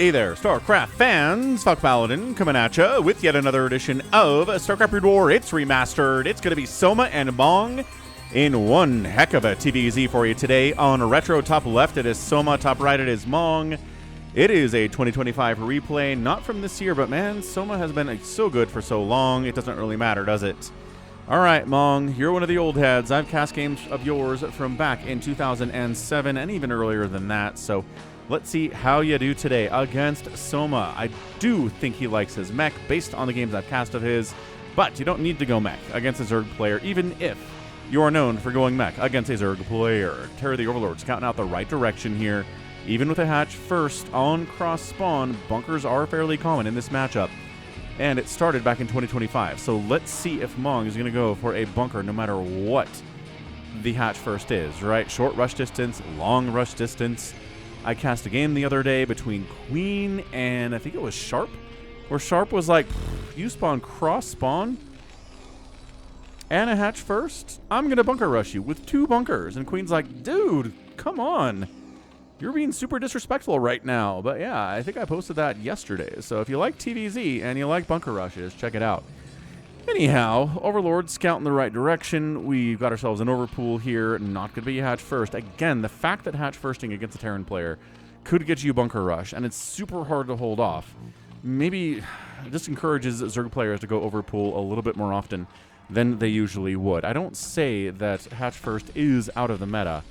Hey there, StarCraft fans! Falcon Paladin coming at ya with yet another edition of StarCraft Brood War. It's remastered. It's going to be Soma and Mong in one heck of a TVZ for you today. On retro top left, it is Soma. Top right, it is Mong. It is a 2025 replay, not from this year, but man, Soma has been so good for so long, it doesn't really matter, does it? All right, Mong, you're one of the old heads. I've cast games of yours from back in 2007 and even earlier than that, so let's see how you do today against Soma. I do think he likes his mech based on the games I've cast of his, but you don't need to go mech against a Zerg player, even if you are known for going mech against a Zerg player. Terror the Overlord scouting out the right direction here. Even with a hatch first on cross spawn, bunkers are fairly common in this matchup. And it started back in 2025, so let's see if Mong is going to go for a bunker no matter what the hatch first is, right? Short rush distance, long rush distance. I cast a game the other day between Queen and I think it was Sharp, where Sharp was like, you spawn cross spawn and a hatch first? I'm going to bunker rush you with 2 bunkers. And Queen's like, dude, come on. You're being super disrespectful right now. But yeah, I think I posted that yesterday. So if you like TVZ and you like bunker rushes, check it out. Anyhow, Overlord scouting the right direction. We've got ourselves an overpool here. Not going to be a hatch first. Again, the fact that hatch firsting against a Terran player could get you bunker rush, and it's super hard to hold off. Maybe this encourages Zerg players to go overpool a little bit more often than they usually would. I don't say that hatch first is out of the meta,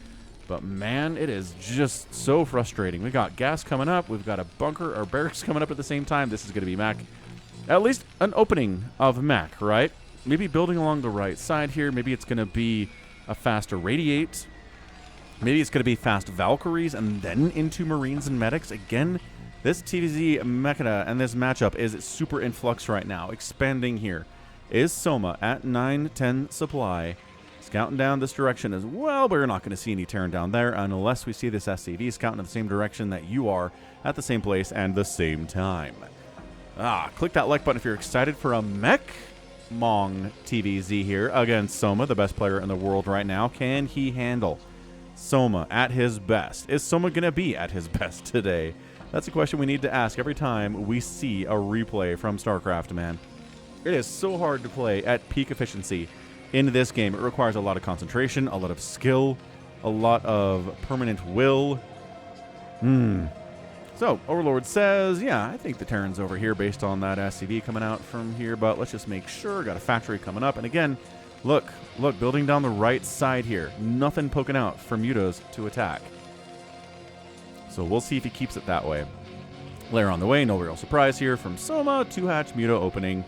but man, it is just so frustrating. We got gas coming up. We've got a bunker or barracks coming up at the same time. This is going to be Mac. At least an opening of mech, right? Maybe building along the right side here. Maybe it's going to be a fast irradiate. Maybe it's going to be fast Valkyries and then into Marines and medics. Again, this TVZ mechana and this matchup is super in flux right now. Expanding here is Soma at 9-10 supply. Scouting down this direction as well, but we're not going to see any Terran down there unless we see this SCV scouting in the same direction that you are at the same place and the same time. Click that like button if you're excited for a mech Mong TVZ here against Soma, the best player in the world right now. Can he handle Soma at his best? Is Soma going to be at his best today? That's a question we need to ask every time we see a replay from StarCraft, man. It is so hard to play at peak efficiency in this game. It requires a lot of concentration, a lot of skill, a lot of permanent will. So, Overlord says, yeah, I think the Terran's over here based on that SCV coming out from here, but let's just make sure. Got a factory coming up. And again, look, building down the right side here. Nothing poking out for Mutas to attack. So we'll see if he keeps it that way. Layer on the way, no real surprise here from Soma. 2-hatch Muta opening.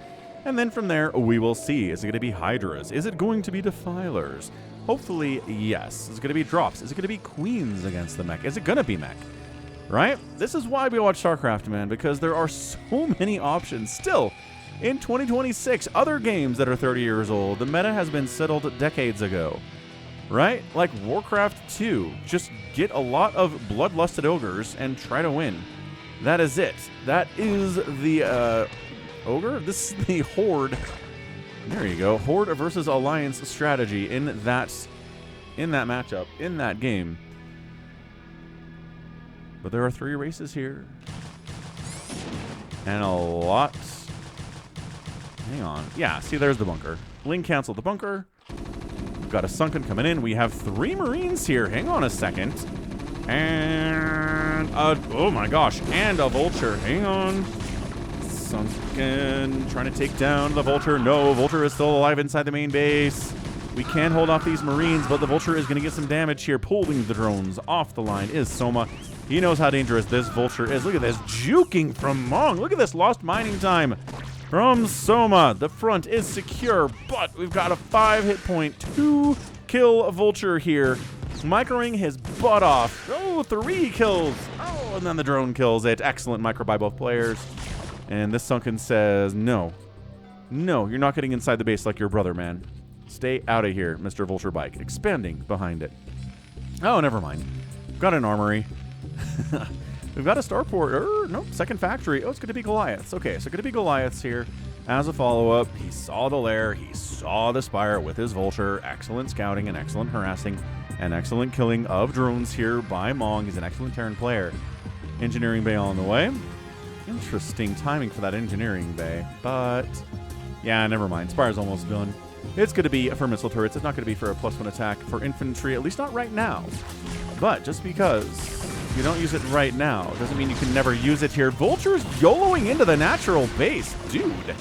And then from there, we will see. Is it going to be Hydras? Is it going to be Defilers? Hopefully, yes. Is it going to be drops? Is it going to be Queens against the mech? Is it going to be mech? Right? This is why we watch StarCraft, man, because there are so many options still in 2026. Other games that are 30 years old, the meta has been settled decades ago, right? Like Warcraft 2. Just get a lot of bloodlusted ogres and try to win. That is it. That is the ogre. This is the Horde. There you go. Horde versus Alliance strategy in that matchup, in that game. But there are 3 races here. And a lot. Hang on. Yeah, see, there's the bunker. Ling canceled the bunker. We've got a Sunken coming in. We have 3 Marines here. Hang on a second. And, oh my gosh, and a Vulture. Hang on. Sunken trying to take down the Vulture. No, Vulture is still alive inside the main base. We can hold off these Marines, but the Vulture is going to get some damage here. Pulling the drones off the line is Soma. He knows how dangerous this Vulture is. Look at this juking from Mong. Look at this lost mining time from Soma. The front is secure, but we've got a 5 hit point, 2 kill Vulture here. Microing his butt off. Oh, 3 kills. Oh, and then the drone kills it. Excellent micro by both players. And this Sunken says, no, you're not getting inside the base like your brother, man. Stay out of here, Mr. Vulture Bike. Expanding behind it. Oh, never mind. We've got an armory. We've got a starport. Nope, second factory. Oh, it's going to be Goliaths. Okay, so going to be Goliaths here. As a follow-up, he saw the lair. He saw the Spire with his Vulture. Excellent scouting and excellent harassing and excellent killing of drones here by Mong. He's an excellent Terran player. Engineering bay on the way. Interesting timing for that engineering bay, but yeah, never mind. Spire's almost done. It's going to be for missile turrets. It's not going to be for a +1 attack for infantry, at least not right now. But just because you don't use it right now doesn't mean you can never use it here. Vultures YOLOing into the natural base. Dude,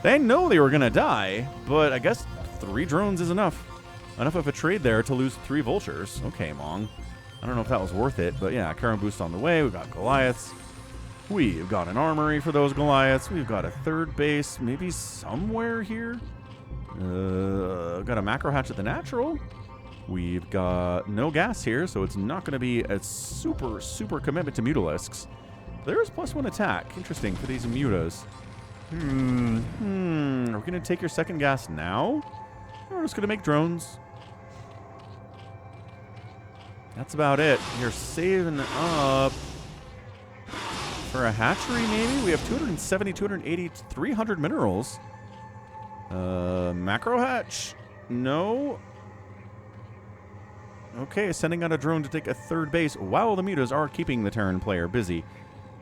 they know they were going to die, but I guess 3 drones is enough. Enough of a trade there to lose 3 vultures. Okay, Mong. I don't know if that was worth it, but yeah, Charon boost on the way. We've got Goliaths. We've got an armory for those Goliaths. We've got a 3rd base maybe somewhere here. Got a macro hatch at the natural. We've got no gas here, so it's not going to be a super commitment to Mutalisks. There's +1 attack. Interesting for these Mutas. Are we going to take your 2nd gas now? Or we're just going to make drones? That's about it. You're saving up for a hatchery, maybe? We have 270, 280, 300 minerals. Macro hatch? No. Okay, sending out a drone to take a 3rd base while the mutas are keeping the Terran player busy.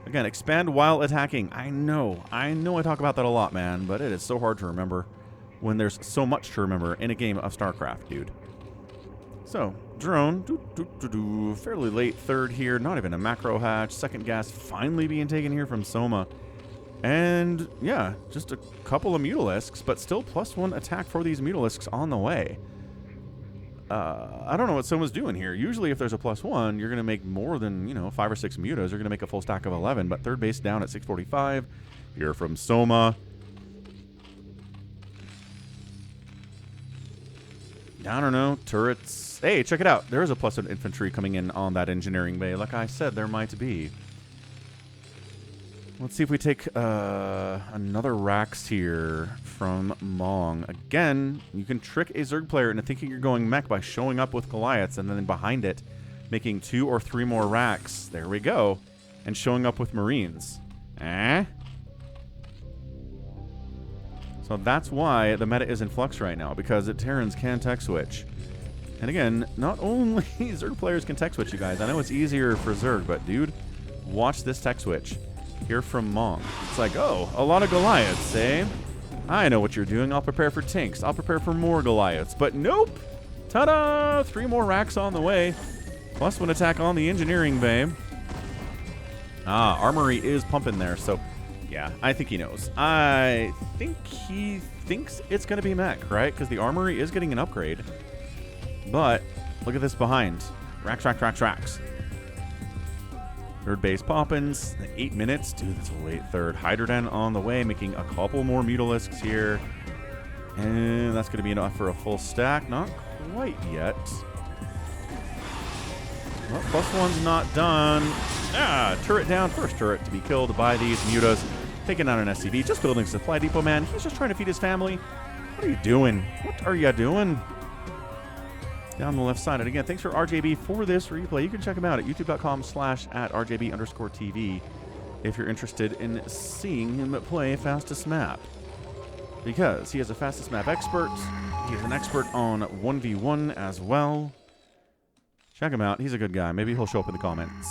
Again, expand while attacking. I know I talk about that a lot, man, but it is so hard to remember when there's so much to remember in a game of StarCraft, dude. So, drone, fairly late 3rd here, not even a macro hatch. 2nd gas finally being taken here from Soma. And, yeah, just a couple of Mutalisks, but still +1 attack for these Mutalisks on the way. I don't know what Soma's doing here. Usually if there's a +1, you're going to make more than, 5 or 6 mutas. You're going to make a full stack of 11, but 3rd base down at 645. Here from Soma. I don't know. Turrets. Hey, check it out. There is a +1 infantry coming in on that engineering bay. Like I said, there might be. Let's see if we take another Rax here from Mong. Again, you can trick a Zerg player into thinking you're going mech by showing up with Goliaths and then behind it making 2 or 3 more Rax. There we go. And showing up with Marines. So that's why the meta is in flux right now, because Terrans can tech switch. And again, not only Zerg players can tech switch, you guys. I know it's easier for Zerg, but dude, watch this tech switch. Here from Mong. It's like, oh, a lot of Goliaths, eh? I know what you're doing. I'll prepare for tanks. I'll prepare for more Goliaths. But nope! Ta-da! 3 more racks on the way. +1 attack on the engineering bay. Armory is pumping there, so yeah, I think he knows. I think he thinks it's going to be mech, right? Because the armory is getting an upgrade. But look at this behind. Racks. 3rd base Poppins, 8 minutes. Dude, that's a late 3rd. Hydroden on the way, making a couple more Mutalisks here. And that's going to be enough for a full stack. Not quite yet. Well, +1's not done. Turret down. 1st turret to be killed by these mutas. Taking out an SCV. Just building a supply depot, man. He's just trying to feed his family. What are you doing? What are you doing? Down the left side. And again, thanks for RJB for this replay. You can check him out at youtube.com/@RJB_TV if you're interested in seeing him play fastest map. Because he is a fastest map expert. He is an expert on 1v1 as well. Check him out. He's a good guy. Maybe he'll show up in the comments.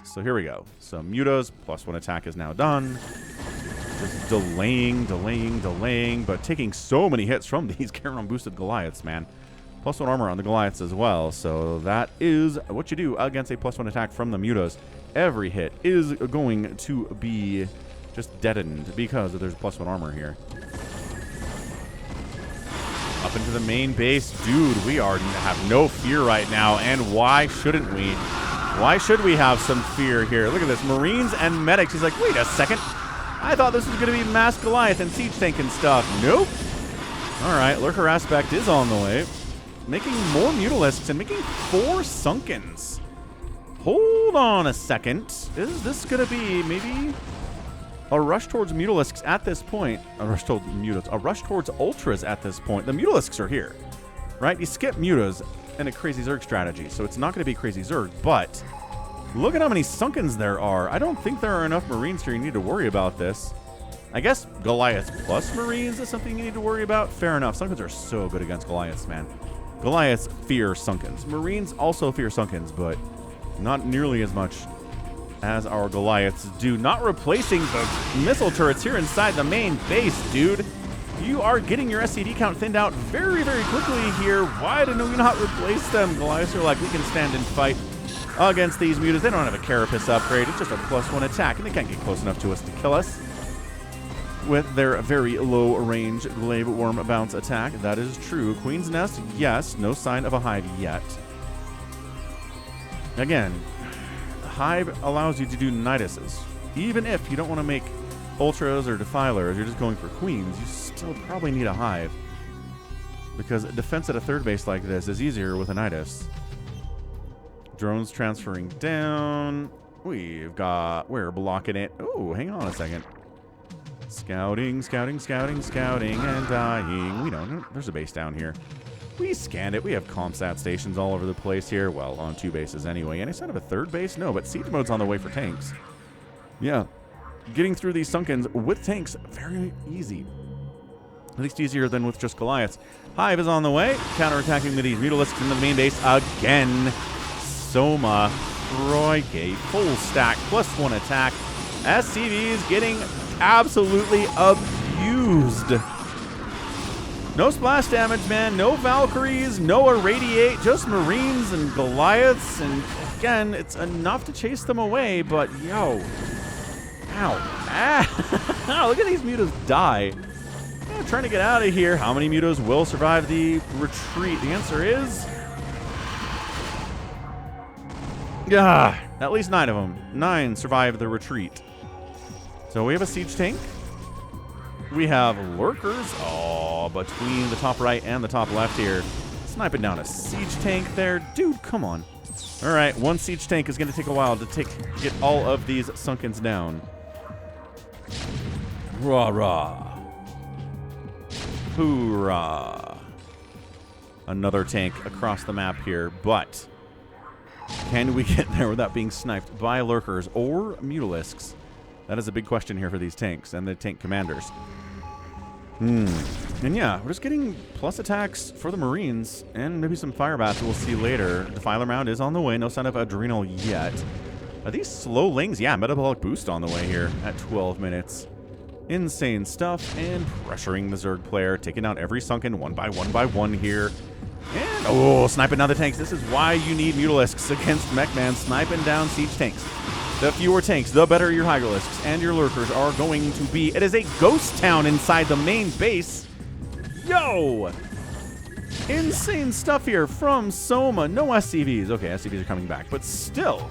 So here we go. So Mutas, +1 attack is now done. Just delaying, but taking so many hits from these Charon boosted Goliaths, man. +1 armor on the Goliaths as well, so that is what you do against a +1 attack from the Mutas. Every hit is going to be just deadened because there's +1 armor here. Up into the main base. Dude, we have no fear right now, and why shouldn't we? Why should we have some fear here? Look at this. Marines and medics. He's like, wait a second. I thought this was going to be mass Goliath and siege tank and stuff. Nope. All right, Lurker Aspect is on the way. Making more Mutalisks and making 4 Sunkens. Hold on a second. Is this going to be maybe a rush towards Mutalisks at this point? A rush towards Mutas. A rush towards Ultras at this point. The Mutalisks are here, right? You skip Mutas in a Crazy Zerg strategy, so it's not going to be Crazy Zerg, but look at how many Sunkens there are. I don't think there are enough Marines here. You need to worry about this. I guess Goliaths plus Marines is something you need to worry about. Fair enough. Sunkens are so good against Goliaths, man. Goliaths fear Sunkens. Marines also fear Sunkens, but not nearly as much as our Goliaths do. Not replacing the missile turrets here inside the main base, dude. You are getting your SCV count thinned out very, very quickly here. Why did we not replace them? Goliaths are like, we can stand and fight against these mutas. They don't have a Carapace upgrade. It's just a +1 attack, and they can't get close enough to us to kill us with their very low range Glaive Worm bounce attack. That is true. Queen's Nest, yes. No sign of a hive yet. Again, Hive allows you to do Niduses. Even if you don't want to make Ultras or Defilers, you're just going for Queens, you still probably need a Hive. Because defense at a third base like this is easier with a Nidus. Drones transferring down. We're blocking it. Oh, hang on a second. Scouting, scouting, scouting, scouting, and dying. We don't. There's a base down here. We scanned it. We have CompSat stations all over the place here. Well, on 2 bases anyway. Any sign of a third base? No, but siege mode's on the way for tanks. Yeah. Getting through these Sunkens with tanks, very easy. At least easier than with just Goliaths. Hive is on the way. Counterattacking with these Mutalisks into the main base again. Soma, Roike, full stack, +1 attack. SCVs getting absolutely abused. No splash damage, man. No Valkyries, no Irradiate, just Marines and Goliaths. And again, it's enough to chase them away, but yo. Ow. Ah. Look at these mutas die. Yeah, trying to get out of here. How many mutas will survive the retreat? The answer is... yeah, at least 9 of them. 9 survive the retreat. So we have a siege tank. We have lurkers. Oh, between the top right and the top left here. Sniping down a siege tank there. Dude, come on. All right, 1 siege tank is going to take a while to get all of these Sunkens down. Rah, rah. Hoorah. Another tank across the map here, but can we get there without being sniped by lurkers or Mutalisks? That is a big question here for these tanks and the tank commanders. And yeah, we're just getting plus attacks for the Marines and maybe some fire bats we'll see later. Defiler Mound is on the way. No sign of Adrenal yet. Are these slow lings? Yeah, metabolic boost on the way here at 12 minutes. Insane stuff and pressuring the Zerg player, taking out every Sunken one by one here. And, oh, sniping down the tanks. This is why you need Mutalisks against Mechman, sniping down siege tanks. The fewer tanks, the better your Hydralisks and your Lurkers are going to be. It is a ghost town inside the main base. Yo! Insane stuff here from Soma. No SCVs. Okay, SCVs are coming back, but still.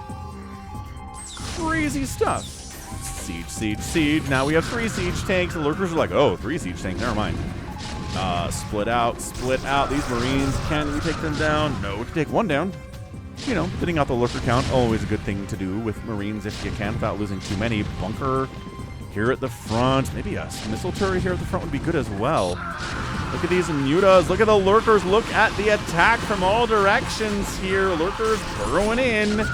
Crazy stuff. Siege, siege, siege. Now we have 3 siege tanks. The Lurkers are like, oh, 3 siege tanks. Never mind. Split out, split out. These Marines, can we take them down? No, we can take 1 down. You know, thinning out the lurker count, always a good thing to do with Marines if you can without losing too many. Bunker here at the front. Maybe a missile turret here at the front would be good as well. Look at these mutas. Look at the lurkers. Look at the attack from all directions here. Lurkers burrowing in.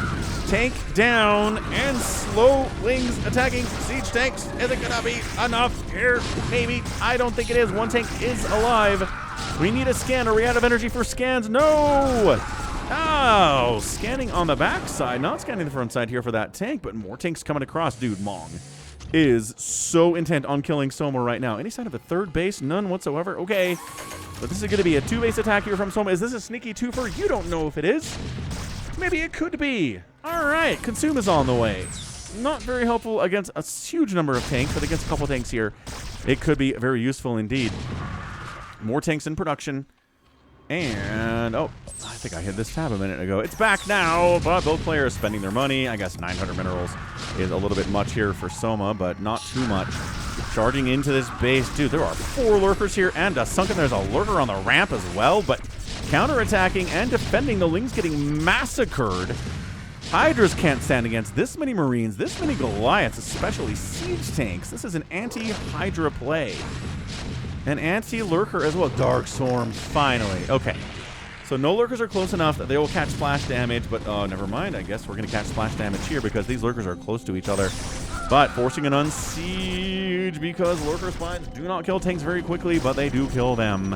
Tank down. And slow wings attacking siege tanks. Is it going to be enough here? Maybe. I don't think it is. 1 tank is alive. We need a scan. Are we out of energy for scans? No! Oh, scanning on the backside. Not scanning the front side here for that tank, but more tanks coming across. Dude, Mong is so intent on killing Soma right now. Any sign of a third base? None whatsoever. Okay, but this is going to be a 2-base attack here from Soma. Is this a sneaky twofer? You don't know if it is. Maybe it could be. All right, Consume is on the way. Not very helpful against a huge number of tanks, but against a couple tanks here, it could be very useful indeed. More tanks in production. And, oh, I think I hit this tab a minute ago. It's back now, but both players spending their money. I guess 900 minerals is a little bit much here for Soma, but not too much. Charging into this base. Dude, there are 4 lurkers here and a Sunken. There's a lurker on the ramp as well, but counterattacking and defending. The Lings getting massacred. Hydras can't stand against this many Marines, this many Goliaths, especially siege tanks. This is an anti-Hydra play. An anti-lurker as well. Dark Storm, finally. Okay. So no lurkers are close enough that they will catch splash damage, but never mind. I guess we're going to catch splash damage here because these lurkers are close to each other. But forcing an unsiege because lurker spines do not kill tanks very quickly, but they do kill them.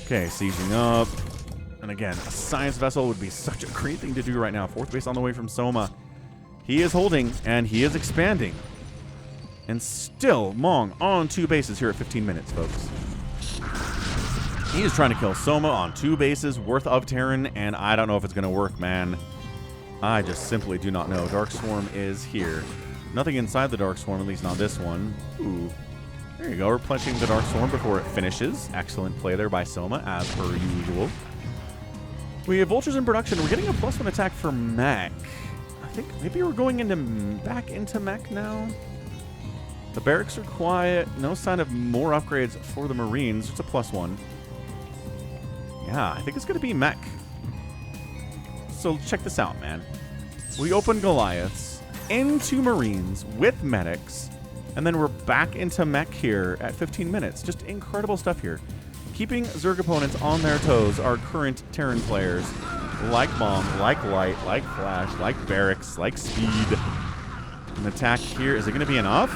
Okay, sieging up. And again, a science vessel would be such a great thing to do right now. 4th base on the way from Soma. He is holding, and he is expanding. And still, Mong on 2 bases here at 15 minutes, folks. He is trying to kill Soma on 2 bases worth of Terran, and I don't know if it's going to work, man. I just simply do not know. Dark Swarm is here. Nothing inside the Dark Swarm, at least not this one. Ooh. There you go, replenishing the Dark Swarm before it finishes. Excellent play there by Soma, as per usual. We have Vultures in production. We're getting a +1 attack for Mech. I think maybe we're going back into Mech now. The barracks are quiet. No sign of more upgrades for the Marines. It's a +1. Yeah, I think it's going to be Mech. So check this out, man. We open Goliaths into Marines with medics, and then we're back into Mech here at 15 minutes. Just incredible stuff here. Keeping Zerg opponents on their toes are current Terran players like Mong, like Light, like Flash, like Barracks, like Speed. An attack here. Is it going to be enough?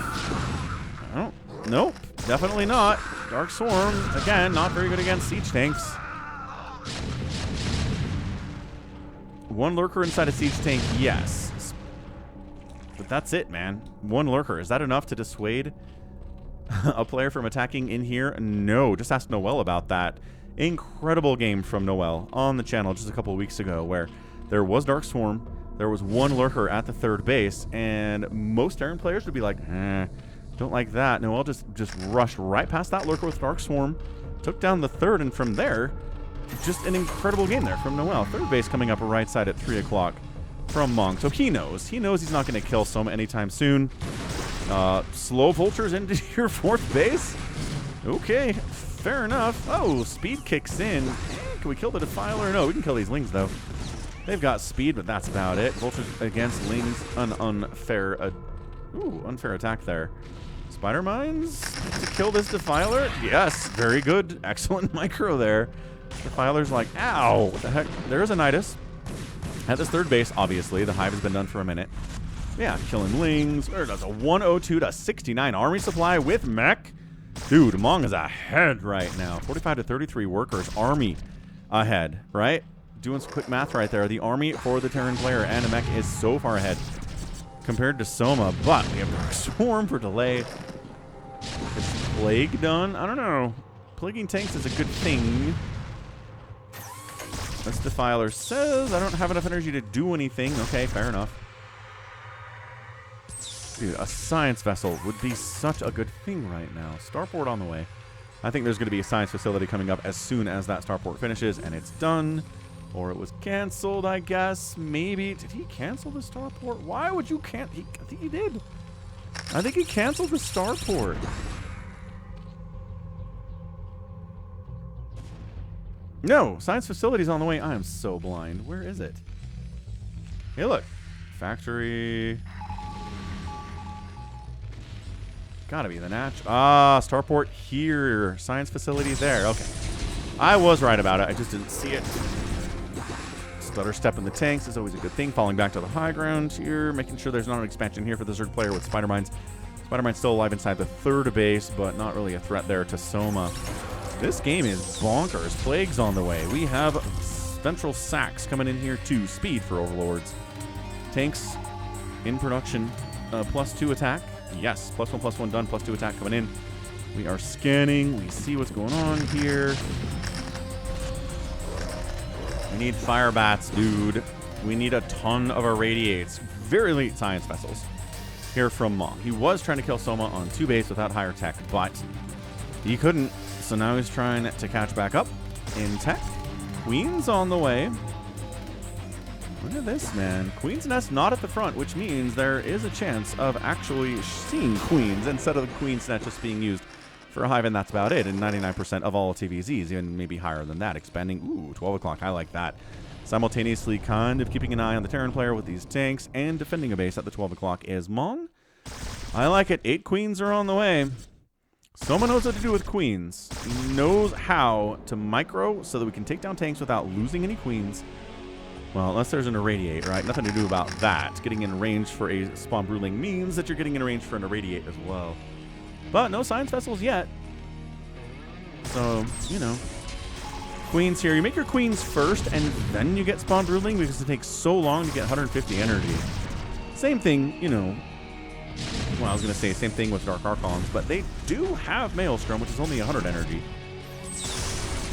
Oh, nope. Definitely not. Dark Swarm, again, not very good against siege tanks. One lurker inside a siege tank, yes. But that's it, man. One lurker. Is that enough to dissuade a player from attacking in here? No. Just ask Noel about that. Incredible game from Noel on the channel just a couple of weeks ago where there was Dark Swarm, there was one lurker at the 3rd base, and most Terran players would be like, don't like that. Noel just rushed right past that lurker with Dark Swarm, took down the 3rd, and from there, just an incredible game there from Noel. 3rd base coming up right side at 3 o'clock from Mong. So he knows. He knows he's not going to kill Soma anytime soon. Slow Vultures into your 4th base? Okay, fair enough. Oh, speed kicks in. Can we kill the Defiler? No, we can kill these Lings, though. They've got speed, but that's about it. Vultures against Lings. An unfair attack there. Spider Mines to kill this Defiler? Yes, very good. Excellent micro there. Defiler's like, ow, what the heck? There's a Nidus. At this 3rd base, obviously. The hive has been done for a minute. Yeah, killing Lings. There does a 102 to 69 army supply with Mech. Dude, Mong is ahead right now. 45 to 33 workers. Army ahead, right? Doing some quick math right there. The army for the Terran player and a Mech is so far ahead compared to Soma. But we have Dark Swarm for delay. Is Plague done? I don't know. Plaguing tanks is a good thing. This Defiler says I don't have enough energy to do anything. Okay, fair enough. Dude, a science vessel would be such a good thing right now. Starport on the way. I think there's going to be a science facility coming up as soon as that starport finishes, and it's done. Or it was canceled, I guess. Maybe. Did he cancel the starport? Why would you can't? I think he did. I think he canceled the starport. No, science facility's on the way. I am so blind. Where is it? Hey, look. Factory. Gotta be the Natch. Ah, starport here. Science facility there. Okay. I was right about it. I just didn't see it. Stutter step in the tanks is always a good thing. Falling back to the high ground here. Making sure there's not an expansion here for the Zerg player with Spider Mines. Spider Mine's still alive inside the 3rd base, but not really a threat there to Soma. This game is bonkers. Plagues on the way. We have Ventral Sacks coming in here too. Speed for Overlords. Tanks in production. +2 attack. Yes, +1/+1 done. +2 attack coming in. We are scanning. We see what's going on here. We need fire bats, dude. We need a ton of irradiates. Very elite science vessels. Here from Mong. He was trying to kill Soma on 2 base without higher tech, but he couldn't. So now he's trying to catch back up in tech. Queen's on the way. Look at this, man. Queen's Nest not at the front, which means there is a chance of actually seeing Queens instead of the Queen's Nest just being used for a hive, and that's about it. And 99% of all TVZs, even maybe higher than that. Expanding, ooh, 12 o'clock. I like that. Simultaneously kind of keeping an eye on the Terran player with these tanks and defending a base at the 12 o'clock is Mong. I like it. 8 Queens are on the way. Soma knows what to do with Queens. He knows how to micro so that we can take down tanks without losing any Queens. Well, unless there's an irradiate, right? Nothing to do about that. Getting in range for a spawn broodling means that you're getting in range for an irradiate as well. But no science vessels yet. So, you know. Queens here. You make your Queens first, and then you get spawn broodling because it takes so long to get 150 energy. Same thing, you know. Well, I was going to say same thing with Dark Archons, but they do have Maelstrom, which is only 100 energy.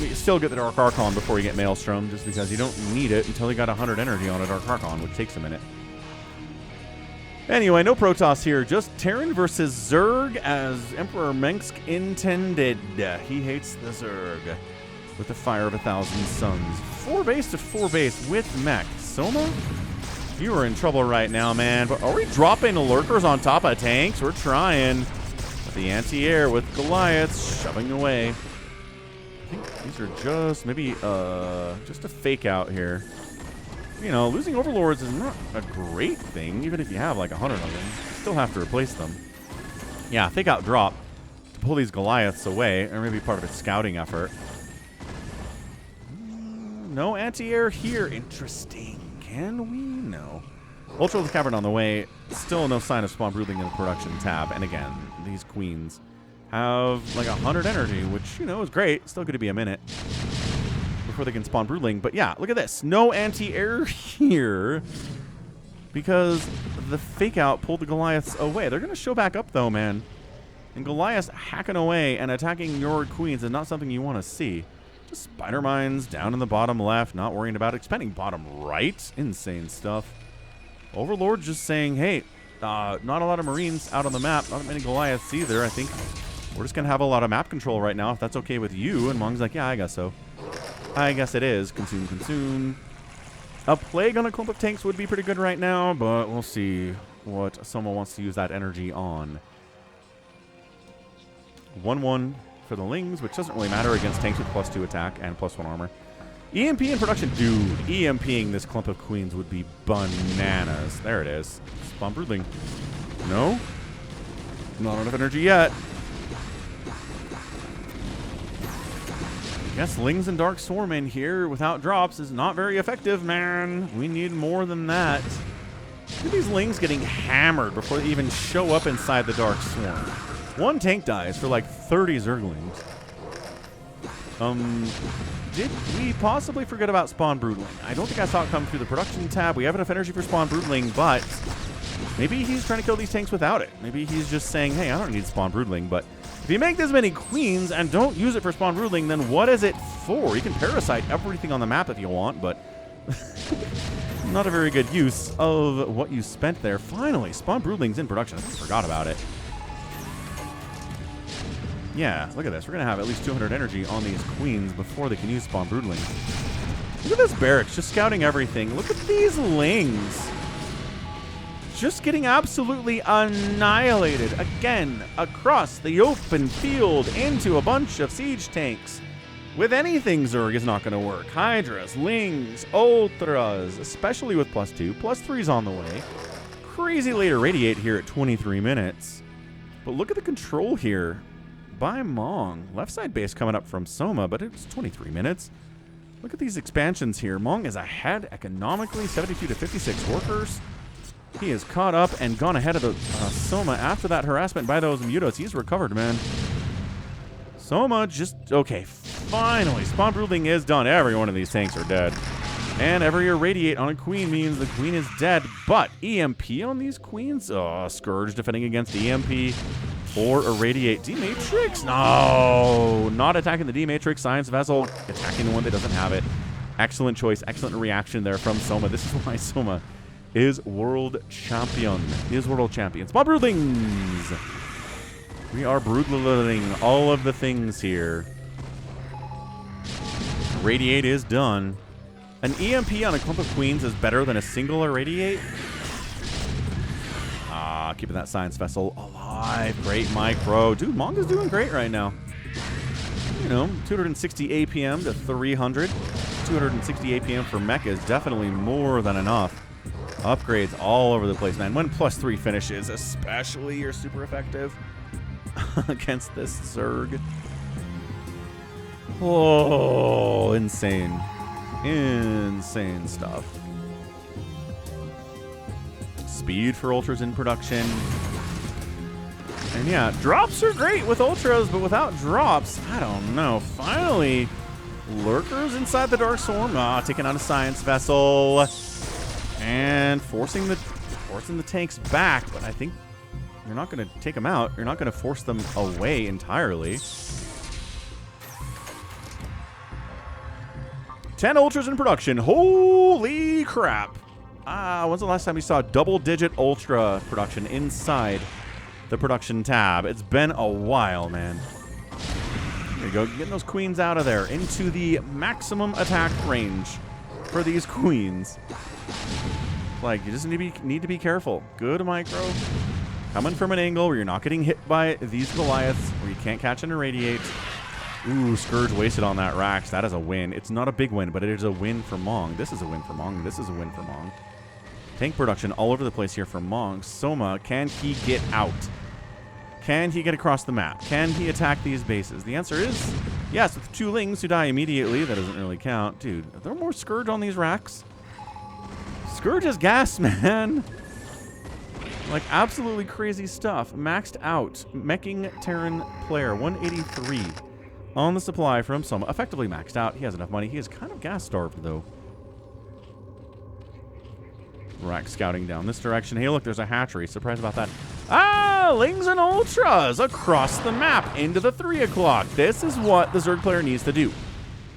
You still get the Dark Archon before you get Maelstrom, just because you don't need it until you got 100 energy on a Dark Archon, which takes a minute. Anyway, no Protoss here, just Terran versus Zerg as Emperor Mengsk intended. He hates the Zerg with the Fire of 1,000 Suns. 4 base to 4 base with mech. Soma? You are in trouble right now, man. But are we dropping lurkers on top of tanks? We're trying. With the anti-air with Goliaths shoving away. I think these are just maybe just a fake out here. You know, losing Overlords is not a great thing, even if you have like 100 of them. You still have to replace them. Yeah, fake out drop to pull these Goliaths away, or maybe part of a scouting effort. No anti-air here. Interesting. Can we? No. Ultra the Cavern on the way. Still no sign of Spawn Broodling in the production tab. And again, these queens have like 100 energy, which, you know, is great. Still going to be a minute before they can spawn Broodling. But yeah, look at this. No anti-air here because the fake out pulled the Goliaths away. They're going to show back up though, man. And Goliaths hacking away and attacking your queens is not something you want to see. Just spider mines down in the bottom left, not worrying about expanding bottom right. Insane stuff. Overlord just saying, hey, not a lot of Marines out on the map. Not many Goliaths either. I think we're just going to have a lot of map control right now, if that's okay with you. And Mong's like, yeah, I guess so. I guess it is. Consume, consume. A Plague on a clump of tanks would be pretty good right now, but we'll see what Soma wants to use that energy on. 1-1 for the Lings, which doesn't really matter against tanks with +2 attack and +1 armor. EMP in production. Dude, EMPing this clump of queens would be bananas. There it is. Spawn Broodling. No? Not enough energy yet. Yes, Lings and Dark Swarm in here without drops is not very effective, man. We need more than that. Look at these Lings getting hammered before they even show up inside the Dark Swarm. One tank dies for like 30 Zerglings. Did we possibly forget about Spawn Broodling? I don't think I saw it come through the production tab. We have enough energy for Spawn Broodling, but maybe he's trying to kill these tanks without it. Maybe he's just saying, hey, I don't need Spawn Broodling, but if you make this many queens and don't use it for Spawn Broodling, then what is it for? You can parasite everything on the map if you want, but not a very good use of what you spent there. Finally, Spawn Broodling's in production. I forgot about it. Yeah, look at this. We're going to have at least 200 energy on these queens before they can use Spawn Broodling. Look at this barracks, just scouting everything. Look at these Lings. Just getting absolutely annihilated. Again, across the open field into a bunch of siege tanks. With anything, Zerg is not going to work. Hydras, Lings, Ultras, especially with +2. +3's on the way. Crazy late irradiate here at 23 minutes. But look at the control here by Mong. Left side base coming up from Soma, but it's 23 minutes. Look at these expansions here. Mong is ahead economically, 72 to 56 workers. He is caught up and gone ahead of the Soma after that harassment by those mutos. He's recovered, man. Soma just, okay, finally. Spawn Broodling is done. Every one of these tanks are dead. And every irradiate on a queen means the queen is dead. But EMP on these queens? Oh, Scourge defending against EMP. Or irradiate D-Matrix? No, not attacking the D-Matrix. Science Vessel attacking the one that doesn't have it. Excellent choice, excellent reaction there from Soma. This is why Soma is world champion. Is world champion. Spawn Broodlings. We are broodling all of the things here. Irradiate is done. An EMP on a clump of queens is better than a single irradiate. Keeping that Science Vessel alive. Great micro. Dude, Mong is doing great right now. You know, 260 APM to 300. 260 APM for mech is definitely more than enough. Upgrades all over the place, man. When +3 finishes, especially, are super effective against this Zerg. Oh, insane. Insane stuff. Speed for Ultras in production. And yeah, drops are great with Ultras, but without drops, I don't know. Finally, Lurkers inside the Dark Swarm. Taking out a Science Vessel. And forcing the forcing the tanks back, but I think you're not going to take them out. You're not going to force them away entirely. 10 ultras in production. Holy crap. When's the last time you saw double-digit ultra production inside the production tab? It's been a while, man. There you go. Getting those queens out of there into the maximum attack range for these queens. Like, you just need to be careful. Good micro. Coming from an angle where you're not getting hit by these Goliaths, where you can't catch and irradiate. Ooh, Scourge wasted on that Rax. That is a win. It's not a big win, but it is a win for Mong. This is a win for Mong. This is a win for Mong. Tank production all over the place here for Mong. Soma, can he get out? Can he get across the map? Can he attack these bases? The answer is yes, with 2 Lings who die immediately. That doesn't really count. Dude, are there more Scourge on these racks? Scourge is gas, man. Like, absolutely crazy stuff. Maxed out. Meching Terran player, 183 on the supply from Soma. Effectively maxed out. He has enough money. He is kind of gas-starved, though. Rack scouting down this direction. Hey, look, there's a hatchery. Surprised about that. Ah, Lings and Ultras across the map into the 3 o'clock. This is what the Zerg player needs to do.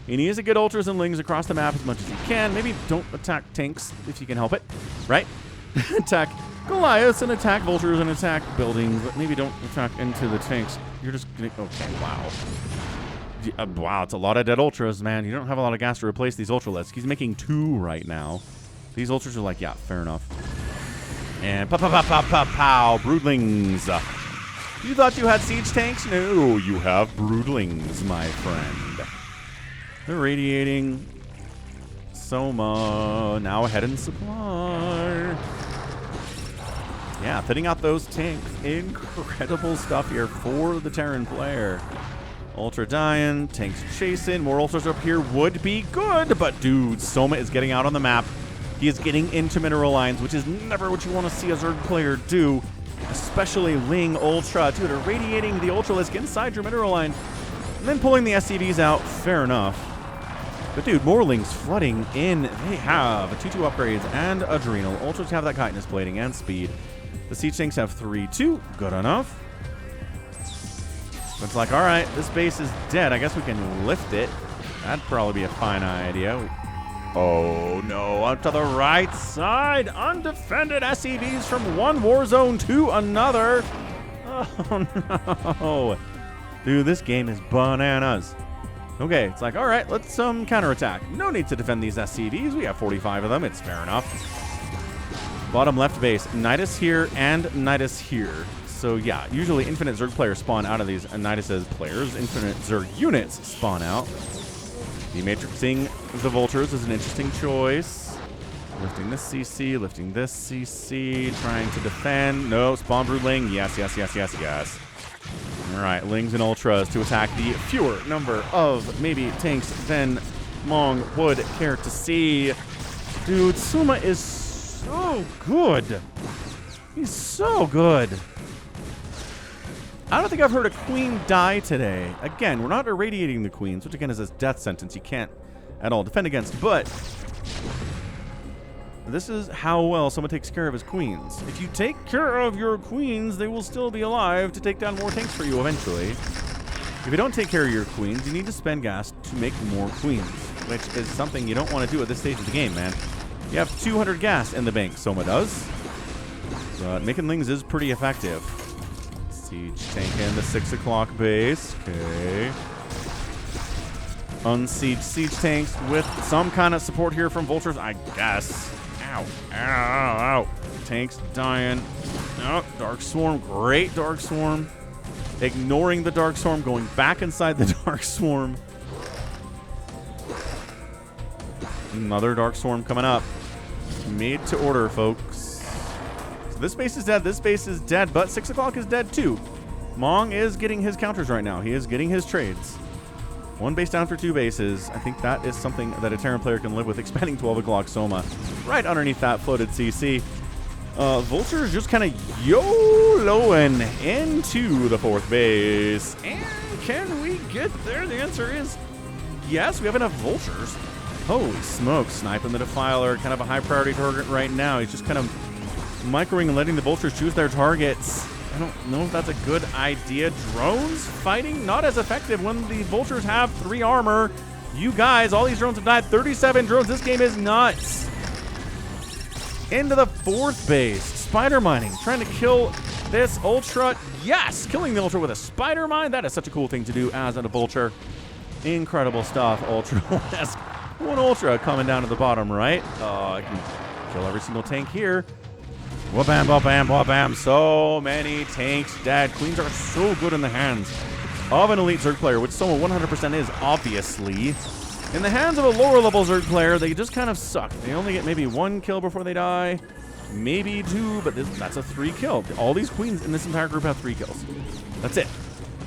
He needs to get Ultras and Lings across the map as much as he can. Maybe don't attack tanks if you can help it, right? Attack Goliaths and attack Vultures and attack buildings, but maybe don't attack into the tanks. You're just gonna... Okay, wow. Wow, it's a lot of dead Ultras, man. You don't have a lot of gas to replace these Ultralists. He's making 2 right now. These Ultras are like, yeah, fair enough. And pow, Broodlings. You thought you had siege tanks? No, you have Broodlings, my friend. They're radiating. Soma, now ahead in supply. Yeah, fitting out those tanks. Incredible stuff here for the Terran player. Ultra dying, tanks chasing, more Ultras up here would be good, but dude, Soma is getting out on the map. He is getting into mineral lines, which is never what you want to see a Zerg player do, especially Ling Ultra. Dude, irradiating the Ultralisk inside your mineral line, and then pulling the SCVs out, fair enough. But dude, more Lings flooding in. They have 2-2 upgrades and Adrenal. Ultras have that chitinous plating and speed. The siege tanks have 3-2, good enough. It's like, all right, this base is dead. I guess we can lift it. That'd probably be a fine idea. Oh, no, up to the right side. Undefended SCVs from one war zone to another. Oh, no. Dude, this game is bananas. Okay, it's like, all right, let's counterattack. No need to defend these SCVs. We have 45 of them. It's fair enough. Bottom left base, Nidus here and Nidus here. So yeah, usually infinite Zerg players spawn out of these Nidus' players. Infinite Zerg units spawn out. Dematrixing the Vultures is an interesting choice. Lifting this CC, lifting this CC, trying to defend. No, spawn Broodling. Yes, yes, yes, yes, yes. All right, Lings and Ultras to attack the fewer number of maybe tanks than Mong would care to see. Dude, Soma is so good. He's so good. I don't think I've heard a queen die today. Again, we're not irradiating the queens, which again is a death sentence you can't at all defend against, but this is how well someone takes care of his queens. If you take care of your queens, they will still be alive to take down more tanks for you eventually. If you don't take care of your queens, you need to spend gas to make more queens, which is something you don't want to do at this stage of the game, man. You have 200 gas in the bank, Soma does. But making Lings is pretty effective. Siege tank in the 6 o'clock base. Okay. Unsiege siege tanks with some kind of support here from Vultures, I guess. Ow. Ow. Ow. Tanks dying. Oh, Dark Swarm. Great Dark Swarm. Ignoring the Dark Swarm. Going back inside the Dark Swarm. Another Dark Swarm coming up. Made to order, folks. This base is dead. This base is dead, but 6 o'clock is dead too. Mong is getting his counters right now. He is getting his trades. 1 base down for 2 bases. I think that is something that a Terran player can live with. Expanding 12 o'clock Soma right underneath that floated CC. Vultures just kind of YOLOing into the 4th base. And can we get there? The answer is yes. We have enough Vultures. Holy smoke. Sniping the Defiler. Kind of a high priority target right now. He's just kind of microing and letting the vultures choose their targets. I don't know if that's a good idea. Drones fighting not as effective when the vultures have 3 armor. You guys, all these drones have died. 37 drones. This game is nuts. Into the 4th base. Spider mining. Trying to kill this Ultra. Yes! Killing the Ultra with a Spider Mine. That is such a cool thing to do as a vulture. Incredible stuff, Ultra. One Ultra coming down to the bottom right. I can kill every single tank here. Wha-bam, wha-bam, wha-bam. So many tanks dead. Queens are so good in the hands of an elite Zerg player, which Soma 100% is, obviously. In the hands of a lower level Zerg player, they just kind of suck. They only get maybe 1 kill before they die. Maybe 2, but that's a 3 kill. All these queens in this entire group have 3 kills. That's it.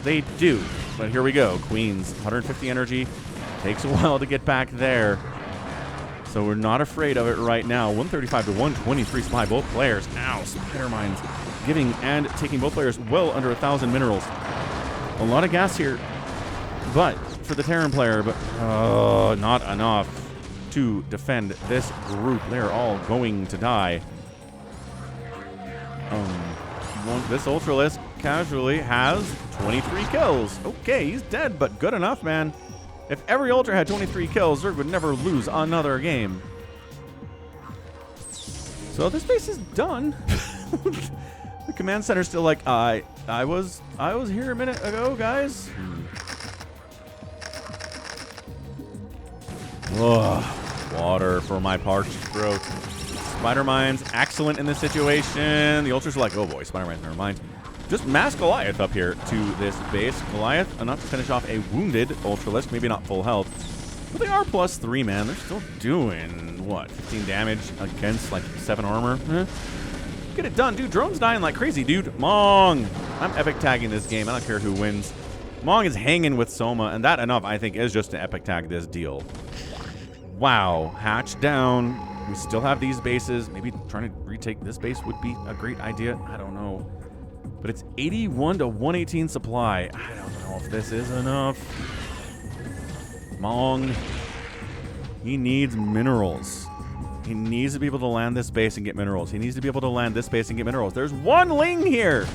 They do. But here we go. Queens, 150 energy. Takes a while to get back there. So we're not afraid of it right now. 135 to 123 supply, both players. Ow, Spider Mines giving and taking both players well under 1,000 minerals. A lot of gas here, but for the Terran player, but not enough to defend this group. They're all going to die. This Ultralisk casually has 23 kills. Okay, he's dead, but good enough, man. If every Ultra had 23 kills, Zerg would never lose another game. So this base is done. The command center's still like, I was here a minute ago, guys. Ugh, water for my parched throat. Spider Mines, excellent in this situation. The Ultras are like, oh boy, Spider Mines, never mind. Just mass Goliath up here to this base. Goliath, enough to finish off a wounded Ultralisk, maybe not full health. But they are +3, man. They're still doing, what, 15 damage against, like, 7 armor? Get it done, dude. Drone's dying like crazy, dude. Mong. I'm epic tagging this game. I don't care who wins. Mong is hanging with Soma, and that enough, I think, is just to epic tag this deal. Wow. Hatch down. We still have these bases. Maybe trying to retake this base would be a great idea. I don't know. But it's 81 to 118 supply. I don't know if this is enough. Mong. He needs minerals. He needs to be able to land this base and get minerals. He needs to be able to land this base and get minerals. There's 1 Ling here.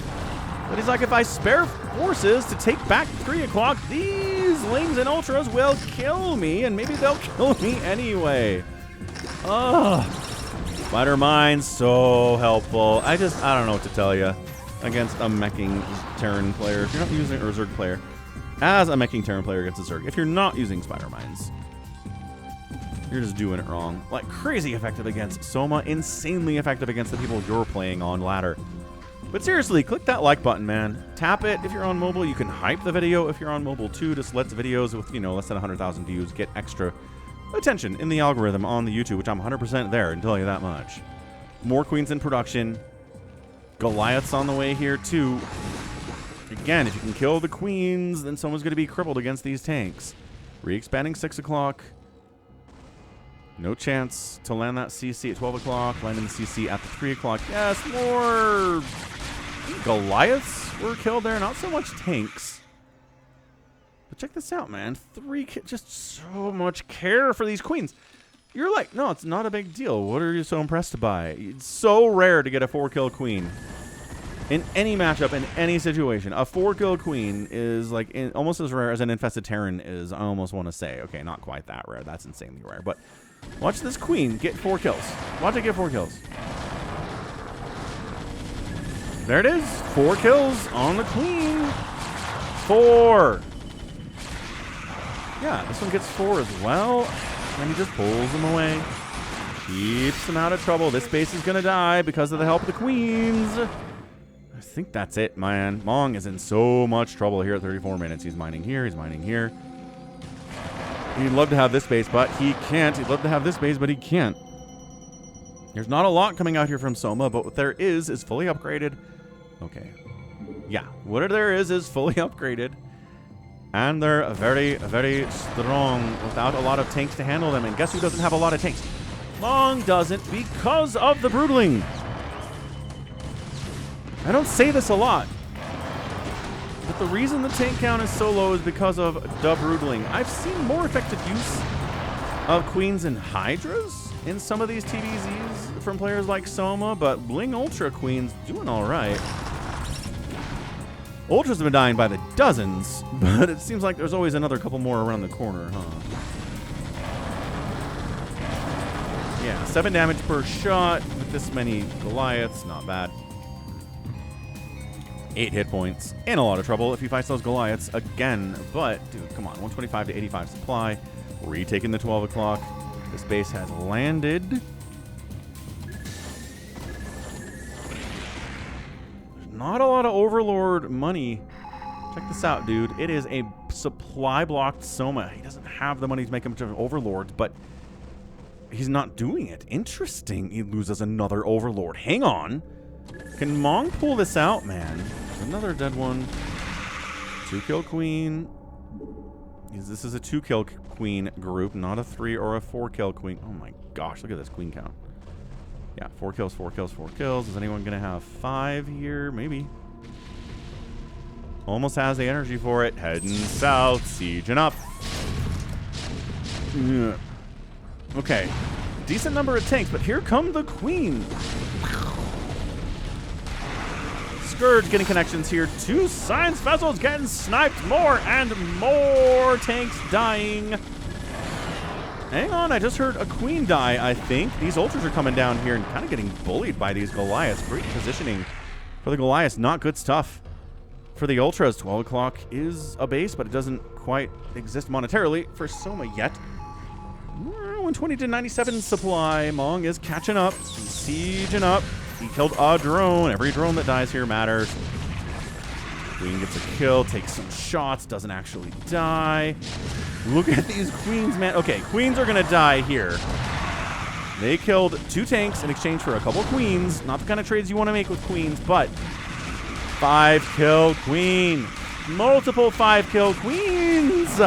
But he's like, if I spare forces to take back 3 o'clock, these Lings and Ultras will kill me, and maybe they'll kill me anyway. Ugh. Spider Mine, so helpful. I don't know what to tell you against a meching Terran player. If you're not using or Zerg player, as a meching Terran player against a Zerg, if you're not using Spider Mines, you're just doing it wrong. Like, crazy effective against Soma, insanely effective against the people you're playing on ladder. But seriously, click that like button, man. Tap it if you're on mobile. You can hype the video if you're on mobile too. Just lets videos with, you know, less than 100,000 views get extra attention in the algorithm on the YouTube, which I'm 100% there, and tell you that much. More queens in production. Goliath's on the way here too. Again, if you can kill the queens, then someone's going to be crippled against these tanks. Re-expanding 6 o'clock. No chance to land that CC at 12 o'clock. Landing the CC at the 3 o'clock. Yes, more Goliaths were killed there. Not so much tanks. But check this out, man. Just so much care for these queens. You're like, no, it's not a big deal. What are you so impressed by? It's so rare to get a 4-kill queen. In any matchup, in any situation, a 4-kill queen is like almost as rare as an infested Terran is, I almost want to say. Okay, not quite that rare. That's insanely rare. But watch this queen get 4 kills. Watch it get 4 kills. There it is. 4 kills on the queen. 4. Yeah, this one gets 4 as well. And he just pulls them away. Keeps them out of trouble. This base is going to die because of the help of the queens. I think that's it, man. Mong is in so much trouble here at 34 minutes. He's mining here. He's mining here. He'd love to have this base, but he can't. He'd love to have this base, but he can't. There's not a lot coming out here from Soma, but what there is fully upgraded. Okay. Yeah, what there is fully upgraded. And they're very, very strong without a lot of tanks to handle them. And guess who doesn't have a lot of tanks? Mong doesn't because of the Broodling. I don't say this a lot, but the reason the tank count is so low is because of the Broodling. I've seen more effective use of queens and hydras in some of these TVZs from players like Soma, but Bling Ultra queens doing all right. Ultras have been dying by the dozens, but it seems like there's always another couple more around the corner, huh? Yeah, 7 damage per shot with this many Goliaths, not bad. 8 hit points. In a lot of trouble if he fights those Goliaths again, but dude, come on, 125 to 85 supply. Retaking the 12 o'clock. This base has landed. There's not a lot of Overlord money. Check this out, dude. It is a supply-blocked Soma. He doesn't have the money to make a bunch of Overlords, but he's not doing it. Interesting. He loses another Overlord. Hang on. Can Mong pull this out, man? Another dead one. 2-kill queen. This is a 2-kill queen group, not a 3 or a 4-kill queen. Oh my gosh, look at this queen count. Yeah, 4 kills, 4 kills, 4 kills. Is anyone going to have 5 here? Maybe. Almost has the energy for it. Heading south, sieging up. Okay. Decent number of tanks, but here come the queen. Scourge getting connections here. 2 science vessels getting sniped. More and more tanks dying. Hang on, I just heard a queen die, I think. These ultras are coming down here and kind of getting bullied by these Goliaths. Great positioning for the Goliaths. Not good stuff for the ultras. 12 o'clock is a base, but it doesn't quite exist monetarily for Soma yet. 120 to 97 supply. Mong is catching up. He's sieging up. He killed a drone. Every drone that dies here matters. Queen gets a kill, takes some shots, doesn't actually die. Look at these queens, man. Okay, queens are going to die here. They killed 2 tanks in exchange for a couple queens. Not the kind of trades you want to make with queens, but 5-kill queen. Multiple 5-kill queens.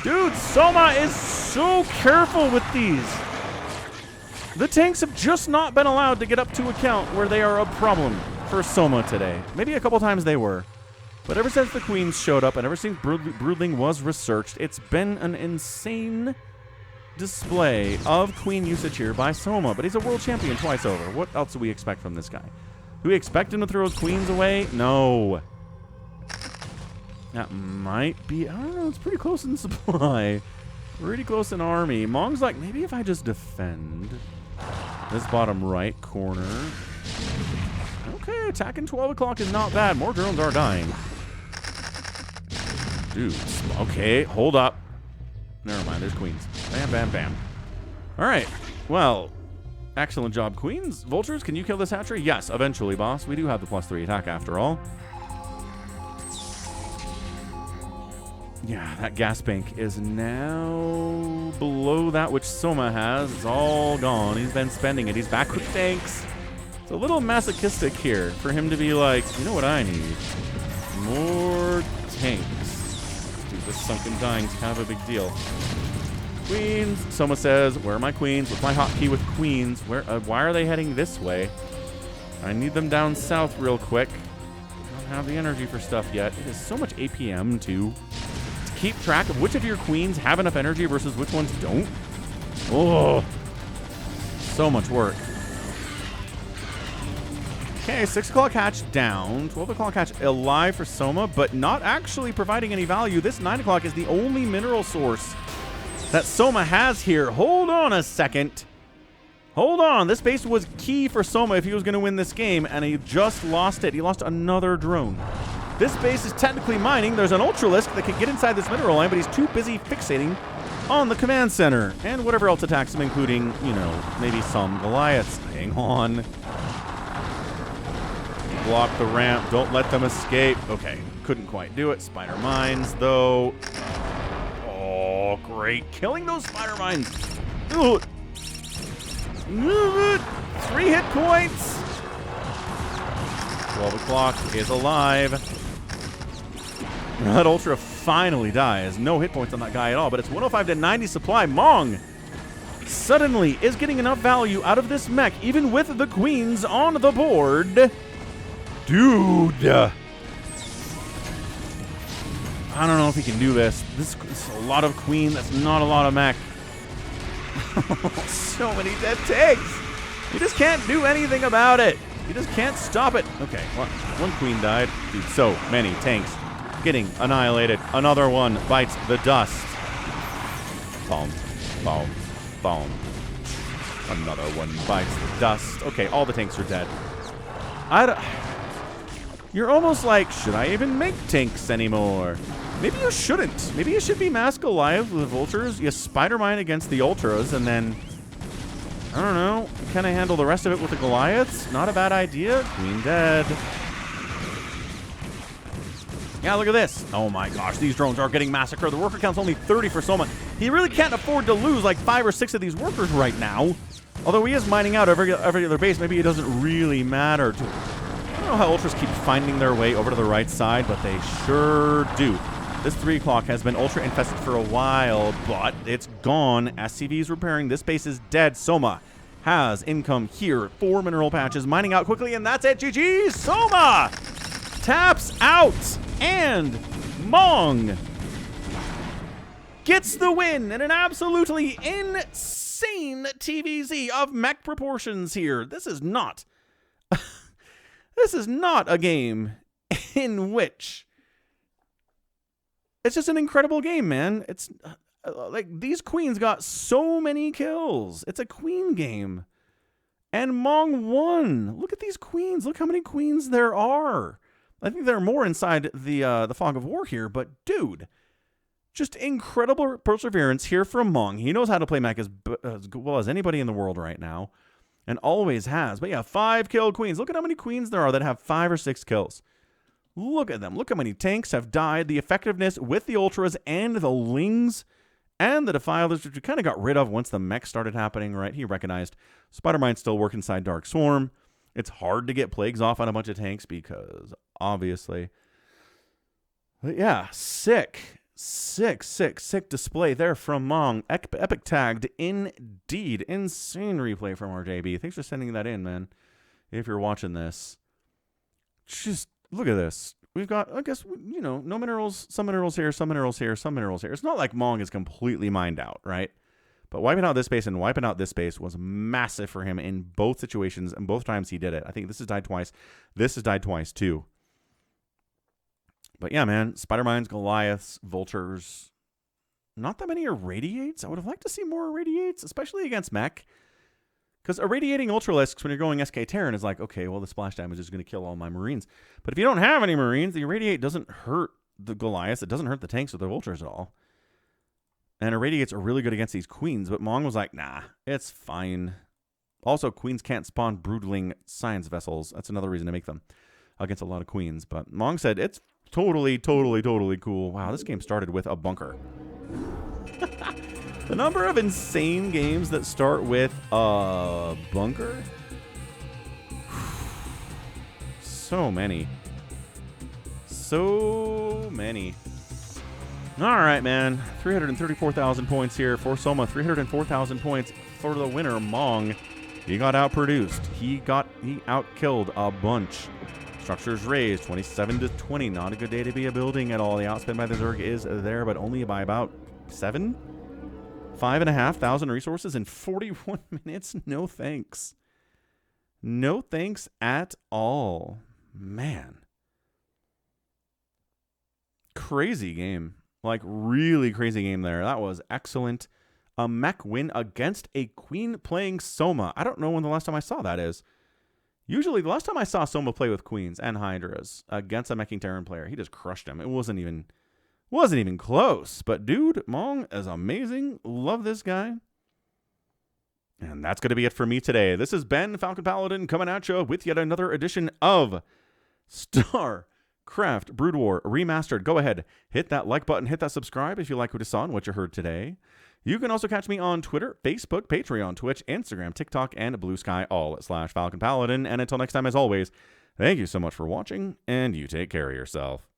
Dude, Soma is so careful with these. The tanks have just not been allowed to get up to a count where they are a problem for Soma today. Maybe a couple times they were. But ever since the queens showed up and ever since Broodling was researched, it's been an insane display of queen usage here by Soma. But he's a world champion twice over. What else do we expect from this guy? Do we expect him to throw his queens away? No. That might be... I don't know. It's pretty close in supply. Pretty close in army. Mong's like, maybe if I just defend this bottom right corner. Okay, attacking 12 o'clock is not bad. More drones are dying. Dude, okay, hold up. Never mind, there's queens. Bam, bam, bam. All right, well, excellent job, queens. Vultures, can you kill this hatchery? Yes, eventually, boss. We do have the +3 attack after all. Yeah, that gas bank is now below that which Soma has. It's all gone. He's been spending it. He's back with tanks. It's a little masochistic here for him to be like, you know what I need? More tanks. Dude, this sunken dying is kind of a big deal. Queens. Soma says, where are my queens? What's my hotkey with queens? Why are they heading this way? I need them down south real quick. I don't have the energy for stuff yet. It is so much APM, too. Keep track of which of your queens have enough energy versus which ones don't. Oh, so much work. Okay, 6 o'clock hatch down. 12 o'clock hatch alive for Soma, but not actually providing any value. This 9 o'clock is the only mineral source that Soma has here. Hold on a second. Hold on. This base was key for Soma if he was going to win this game, and he just lost it. He lost another drone. This base is technically mining. There's an Ultralisk that can get inside this mineral line, but he's too busy fixating on the command center and whatever else attacks him, including, you know, maybe some Goliaths. Hang on. Block the ramp. Don't let them escape. Okay, couldn't quite do it. Spider mines, though. Oh, great. Killing those spider mines. Ooh. 3 hit points. 12 o'clock is alive. That Ultra finally dies. No hit points on that guy at all, but it's 105 to 90 supply. Mong suddenly is getting enough value out of this mech, even with the queens on the board. Dude. I don't know if he can do this. This is a lot of queen. That's not a lot of mech. So many dead tanks. You just can't do anything about it. You just can't stop it. Okay, one queen died. Dude, so many tanks getting annihilated. Another one bites the dust. Boom, boom, boom. Another one bites the dust. Okay, all the tanks are dead. You're almost like, should I even make tanks anymore? Maybe you shouldn't. Maybe you should be Mass Goliath with vultures. You Spider-Mine against the Ultras, and then, I don't know, kind of handle the rest of it with the Goliaths. Not a bad idea. Queen dead. Yeah, look at this. Oh my gosh, these drones are getting massacred. The worker count's only 30 for Soma. He really can't afford to lose like 5 or 6 of these workers right now. Although he is mining out every other base, maybe it doesn't really matter. I don't know how Ultras keep finding their way over to the right side, but they sure do. This 3 o'clock has been Ultra infested for a while, but it's gone. SCV is repairing. This base is dead. Soma has income here. 4 mineral patches, mining out quickly, and that's it. GG! Soma taps out, and Mong gets the win in an absolutely insane TVZ of mech proportions here. This is not this is not a game in which it's just an incredible game, man. It's like these queens got so many kills. It's a queen game. And Mong won. Look at these queens. Look how many queens there are. I think there are more inside the Fog of War here, but dude, just incredible perseverance here from Mong. He knows how to play mech as well as anybody in the world right now, and always has. But yeah, 5 kill queens. Look at how many queens there are that have 5 or 6 kills. Look at them. Look how many tanks have died. The effectiveness with the Ultras and the Lings and the Defilers, which we kind of got rid of once the mech started happening, right? He recognized Spider-Mine still work inside Dark Swarm. It's hard to get plagues off on a bunch of tanks because, obviously. But yeah, sick display there from Mong. Epic tagged indeed. Insane replay from RJB. Thanks for sending that in, man. If you're watching this. Just look at this. We've got, I guess, you know, no minerals, some minerals here, some minerals here, some minerals here. It's not like Mong is completely mined out, right? But wiping out this space and wiping out this space was massive for him in both situations, and both times he did it. I think this has died twice. This has died twice, too. But yeah, man, Spider-Mines, Goliaths, Vultures. Not that many Irradiates. I would have liked to see more Irradiates, especially against mech. Because irradiating Ultralisks when you're going SK Terran is like, okay, well, the splash damage is going to kill all my Marines. But if you don't have any Marines, the Irradiate doesn't hurt the Goliaths. It doesn't hurt the tanks or the Vultures at all. And Irradiates are really good against these Queens. But Mong was like, nah, it's fine. Also, Queens can't spawn Broodling Science Vessels. That's another reason to make them against a lot of Queens. But Mong said, it's totally cool. Wow, this game started with a bunker. The number of insane games that start with a bunker? So many. So many. All right, man. 334,000 points here for Soma. 304,000 points for the winner, Mong. He got outproduced. He outkilled a bunch. Structures raised 27-20. Not a good day to be a building at all. The outspend by the Zerg is there, but only by about 5,500 resources in 41 minutes. No thanks. No thanks at all. Man. Crazy game. Like, really crazy game there. That was excellent. A mech win against a queen playing Soma. I don't know when the last time I saw that is. Usually, the last time I saw Soma play with queens and hydras against a meching Terran player, he just crushed him. It wasn't even close. But dude, Mong is amazing. Love this guy. And that's going to be it for me today. This has been Falcon Paladin coming at you with yet another edition of StarCraft Brood War Remastered. Go ahead, hit that like button, hit that subscribe if you like what you saw and what you heard today. You can also catch me on Twitter, Facebook, Patreon, Twitch, Instagram, TikTok, and Blue Sky, all at /Falcon Paladin. And until next time, as always, thank you so much for watching, and you take care of yourself.